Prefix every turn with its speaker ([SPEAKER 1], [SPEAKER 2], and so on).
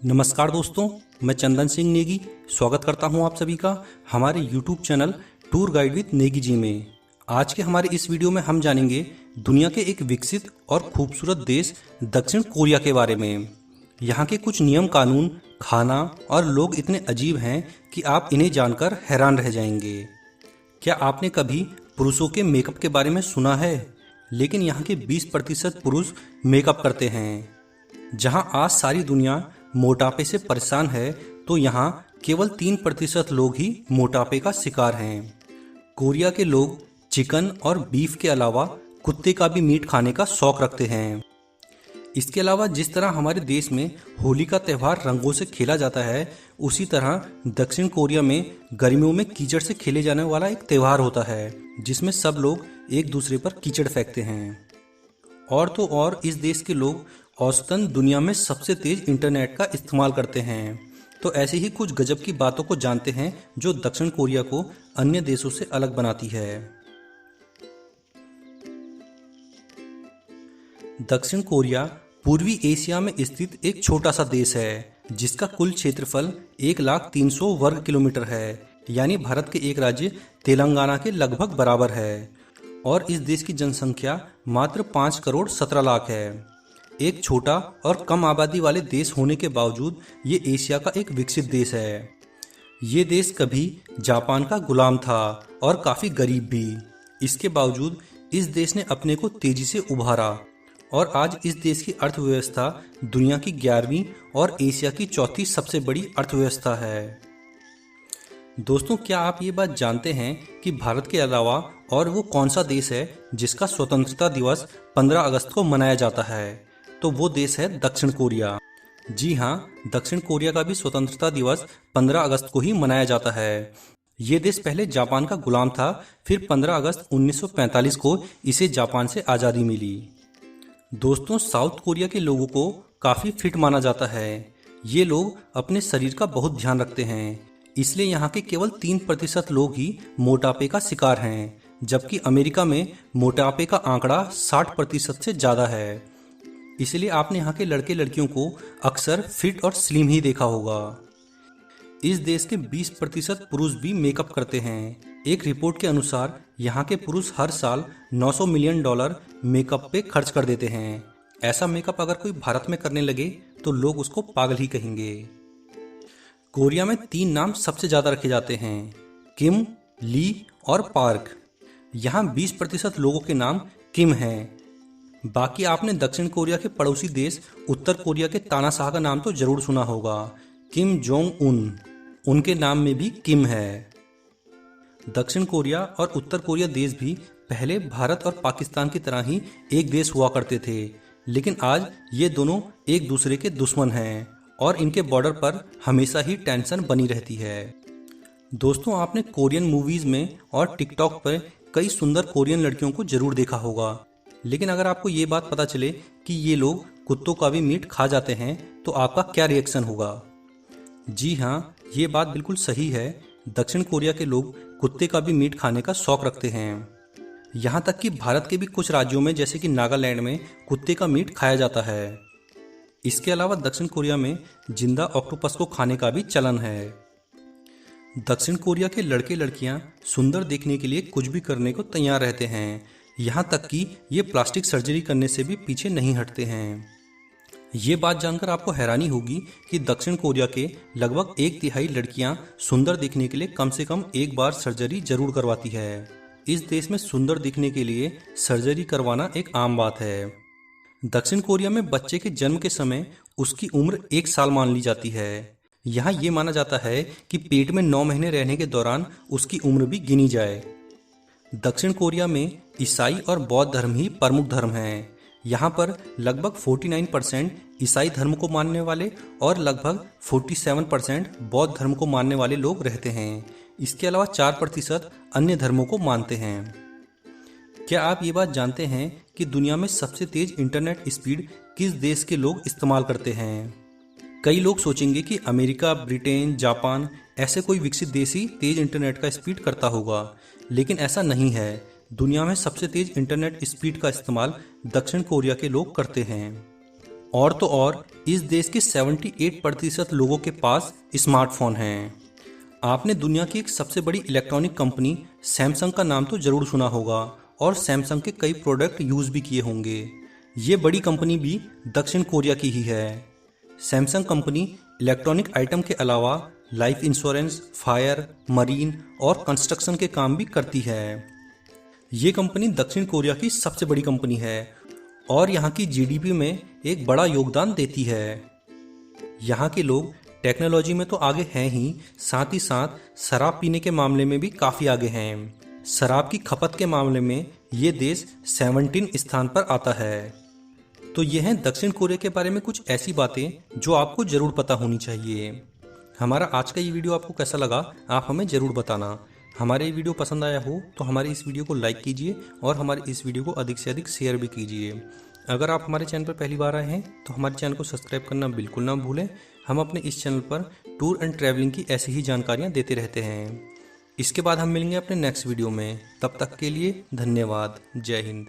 [SPEAKER 1] नमस्कार दोस्तों, मैं चंदन सिंह नेगी स्वागत करता हूं आप सभी का हमारे YouTube channel tour guide with Negi ji में। आज के हमारे इस वीडियो में हम जानेंगे दुनिया के एक विकसित और खूबसूरत देश दक्षिण कोरिया के बारे में। यहाँ के कुछ नियम कानून, खाना और लोग इतने अजीब हैं कि आप इन्हें जानकर हैरान रह जाएंगे। क्या आपने कभी पुरुषों के मेकअप के बारे में सुना है? लेकिन यहाँ के 20% पुरुष मेकअप करते हैं। जहाँ आज सारी दुनिया मोटापे से परेशान है, तो यहाँ केवल 3% लोग ही मोटापे का शिकार हैं। कोरिया के लोग चिकन और बीफ के अलावा कुत्ते का भी मीट खाने का शौक रखते हैं। इसके अलावा जिस तरह हमारे देश में होली का त्यौहार रंगों से खेला जाता है, उसी तरह दक्षिण कोरिया में गर्मियों में कीचड़ से खेले जाने वाला एक त्यौहार होता है, जिसमें सब लोग एक दूसरे पर कीचड़ फेंकते हैं। और तो और इस देश के लोग औसतन दुनिया में सबसे तेज इंटरनेट का इस्तेमाल करते हैं। तो ऐसी ही कुछ गजब की बातों को जानते हैं जो दक्षिण कोरिया को अन्य देशों से अलग बनाती है। दक्षिण कोरिया पूर्वी एशिया में स्थित एक छोटा सा देश है, जिसका कुल क्षेत्रफल 1,03,000 वर्ग किलोमीटर है, यानी भारत के एक राज्य तेलंगाना के लगभग बराबर है। और इस देश की जनसंख्या मात्र 5 करोड़ 17 लाख है। एक छोटा और कम आबादी वाले देश होने के बावजूद ये एशिया का एक विकसित देश है। ये देश कभी जापान का गुलाम था और काफ़ी गरीब भी। इसके बावजूद इस देश ने अपने को तेजी से उभारा और आज इस देश की अर्थव्यवस्था दुनिया की 11वीं और एशिया की चौथी सबसे बड़ी अर्थव्यवस्था है। दोस्तों, क्या आप ये बात जानते हैं कि भारत के अलावा और वो कौन सा देश है जिसका स्वतंत्रता दिवस 15 अगस्त को मनाया जाता है? तो वो देश है दक्षिण कोरिया। जी हाँ, दक्षिण कोरिया का भी स्वतंत्रता दिवस 15 अगस्त को ही मनाया जाता है। ये देश पहले जापान का गुलाम था, फिर 15 अगस्त 1945 को इसे जापान से आज़ादी मिली। दोस्तों, साउथ कोरिया के लोगों को काफ़ी फिट माना जाता है। ये लोग अपने शरीर का बहुत ध्यान रखते हैं, इसलिए यहाँ के केवल 3% लोग ही मोटापे का शिकार हैं, जबकि अमेरिका में मोटापे का आंकड़ा 60% से ज़्यादा है। इसलिए आपने यहाँ के लड़के लड़कियों को अक्सर फिट और स्लिम ही देखा होगा। इस देश के 20% पुरुष भी मेकअप करते हैं। एक रिपोर्ट के अनुसार यहाँ के पुरुष हर साल $900 मिलियन मेकअप पे खर्च कर देते हैं। ऐसा मेकअप अगर कोई भारत में करने लगे तो लोग उसको पागल ही कहेंगे। कोरिया में 3 नाम सबसे ज़्यादा रखे जाते हैं: किम, ली और पार्क। यहाँ 20% लोगों के नाम किम हैं। बाकी आपने दक्षिण कोरिया के पड़ोसी देश उत्तर कोरिया के तानाशाह का नाम तो जरूर सुना होगा, किम जोंग उन। उनके नाम में भी किम है। दक्षिण कोरिया और उत्तर कोरिया देश भी पहले भारत और पाकिस्तान की तरह ही एक देश हुआ करते थे, लेकिन आज ये दोनों एक दूसरे के दुश्मन हैं और इनके बॉर्डर पर हमेशा ही टेंशन बनी रहती है। दोस्तों, आपने कोरियन मूवीज़ में और टिकटॉक पर कई सुंदर कोरियन लड़कियों को जरूर देखा होगा, लेकिन अगर आपको ये बात पता चले कि ये लोग कुत्तों का भी मीट खा जाते हैं, तो आपका क्या रिएक्शन होगा? जी हाँ, ये बात बिल्कुल सही है। दक्षिण कोरिया के लोग कुत्ते का भी मीट खाने का शौक रखते हैं। यहाँ तक कि भारत के भी कुछ राज्यों में, जैसे कि नागालैंड में, कुत्ते का मीट खाया जाता है। इसके अलावा दक्षिण कोरिया में जिंदा ऑक्टोपस को खाने का भी चलन है। दक्षिण कोरिया के लड़के लड़कियाँ सुंदर देखने के लिए कुछ भी करने को तैयार रहते हैं। यहाँ तक कि ये प्लास्टिक सर्जरी करने से भी पीछे नहीं हटते हैं। ये बात जानकर आपको हैरानी होगी कि दक्षिण कोरिया के लगभग 1/3 लड़कियाँ सुंदर दिखने के लिए कम से कम एक बार सर्जरी जरूर करवाती है। इस देश में सुंदर दिखने के लिए सर्जरी करवाना एक आम बात है। दक्षिण कोरिया में बच्चे के जन्म के समय उसकी उम्र 1 साल मान ली जाती है। यहाँ ये माना जाता है कि पेट में 9 महीने रहने के दौरान उसकी उम्र भी गिनी जाए। दक्षिण कोरिया में ईसाई और बौद्ध धर्म ही प्रमुख धर्म हैं। यहाँ पर लगभग 49% ईसाई धर्म को मानने वाले और लगभग 47% बौद्ध धर्म को मानने वाले लोग रहते हैं। इसके अलावा 4% अन्य धर्मों को मानते हैं। क्या आप ये बात जानते हैं कि दुनिया में सबसे तेज इंटरनेट स्पीड किस देश के लोग इस्तेमाल करते हैं? कई लोग सोचेंगे कि अमेरिका, ब्रिटेन, जापान ऐसे कोई विकसित देश ही तेज इंटरनेट का स्पीड करता होगा, लेकिन ऐसा नहीं है। दुनिया में सबसे तेज इंटरनेट स्पीड का इस्तेमाल दक्षिण कोरिया के लोग करते हैं। और तो और इस देश के 78% लोगों के पास स्मार्टफोन हैं। आपने दुनिया की एक सबसे बड़ी इलेक्ट्रॉनिक कंपनी सैमसंग का नाम तो जरूर सुना होगा और सैमसंग के कई प्रोडक्ट यूज़ भी किए होंगे। ये बड़ी कंपनी भी दक्षिण कोरिया की ही है। सैमसंग कंपनी इलेक्ट्रॉनिक आइटम के अलावा लाइफ इंश्योरेंस, फायर, मरीन और कंस्ट्रक्शन के काम भी करती है। ये कंपनी दक्षिण कोरिया की सबसे बड़ी कंपनी है और यहाँ की जीडीपी में एक बड़ा योगदान देती है। यहाँ के लोग टेक्नोलॉजी में तो आगे हैं ही, साथ ही साथ शराब पीने के मामले में भी काफ़ी आगे हैं। शराब की खपत के मामले में ये देश 17 स्थान पर आता है। तो ये हैं दक्षिण कोरिया के बारे में कुछ ऐसी बातें जो आपको ज़रूर पता होनी चाहिए। हमारा आज का ये वीडियो आपको कैसा लगा, आप हमें ज़रूर बताना। हमारे ये वीडियो पसंद आया हो तो हमारे इस वीडियो को लाइक कीजिए और हमारे इस वीडियो को अधिक से अधिक शेयर भी कीजिए। अगर आप हमारे चैनल पर पहली बार आए हैं तो हमारे चैनल को सब्सक्राइब करना बिल्कुल ना भूलें। हम अपने इस चैनल पर टूर एंड ट्रैवलिंग की ऐसी ही जानकारियाँ देते रहते हैं। इसके बाद हम मिलेंगे अपने नेक्स्ट वीडियो में। तब तक के लिए धन्यवाद। जय हिंद।